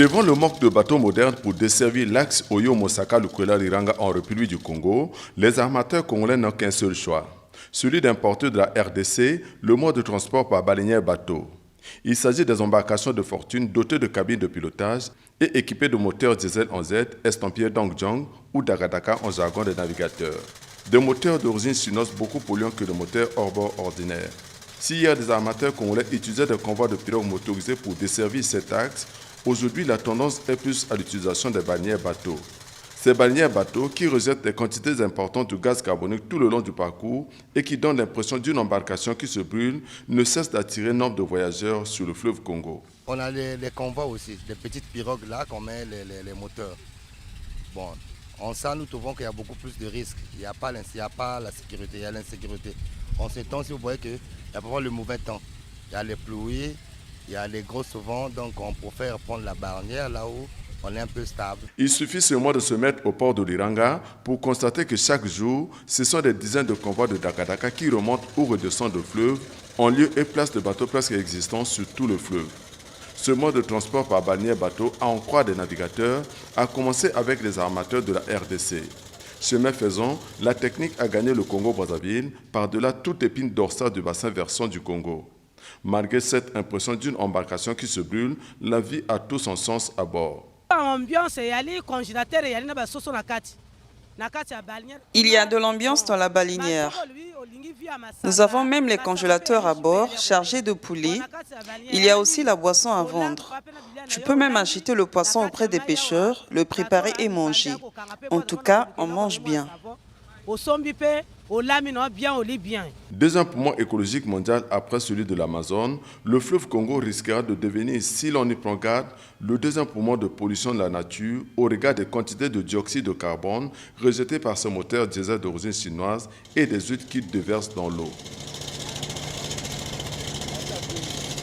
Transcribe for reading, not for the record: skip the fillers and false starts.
Devant le manque de bateaux modernes pour desservir l'axe Oyo-Mosaka-Lukwela-Liranga en République du Congo, les armateurs congolais n'ont qu'un seul choix, celui d'importer de la RDC le mode de transport par baleinière bateau. Il s'agit des embarcations de fortune dotées de cabines de pilotage et équipées de moteurs diesel en Z, estampillés Dongjong ou Dagadaka en jargon des navigateurs. Des moteurs d'origine chinoise beaucoup polluants que les moteurs hors-bord ordinaires. Si hier des armateurs congolais utilisaient des convois de pirogues motorisés pour desservir cet axe, aujourd'hui la tendance est plus à l'utilisation des baleinières bateaux. Ces baleinières bateaux qui rejettent des quantités importantes de gaz carbonique tout le long du parcours et qui donnent l'impression d'une embarcation qui se brûle ne cessent d'attirer nombre de voyageurs sur le fleuve Congo. On a les convois aussi, des petites pirogues là qu'on met les moteurs. Bon, en ça nous trouvons qu'il y a beaucoup plus de risques. Il n'y a pas la sécurité, il y a l'insécurité. En ce temps, si vous voyez qu'il y a pas le mauvais temps, il y a les pluies, il y a les gros vents, donc on préfère prendre la barrière là où on est un peu stable. Il suffit seulement de se mettre au port de Liranga pour constater que chaque jour, ce sont des dizaines de convois de Dagadaka qui remontent ou redescendent le fleuve en lieu et place de bateaux presque existants sur tout le fleuve. Ce mode de transport par baleinière bateau, à en croire des navigateurs, a commencé avec les armateurs de la RDC. Chemin faisant, la technique a gagné le Congo-Brazzaville par-delà toute épine dorsale du bassin versant du Congo. Malgré cette impression d'une embarcation qui se brûle, la vie a tout son sens à bord. Il y a de l'ambiance dans la baleinière. Nous avons même les congélateurs à bord chargés de poulets. Il y a aussi la boisson à vendre. Tu peux même acheter le poisson auprès des pêcheurs, le préparer et manger. En tout cas, on mange bien. Deuxième poumon écologique mondial après celui de l'Amazone, le fleuve Congo risquera de devenir, si l'on y prend garde, le deuxième poumon de pollution de la nature au regard des quantités de dioxyde de carbone rejetées par ce moteur diesel d'origine chinoise et des huiles qu'il déverse dans l'eau.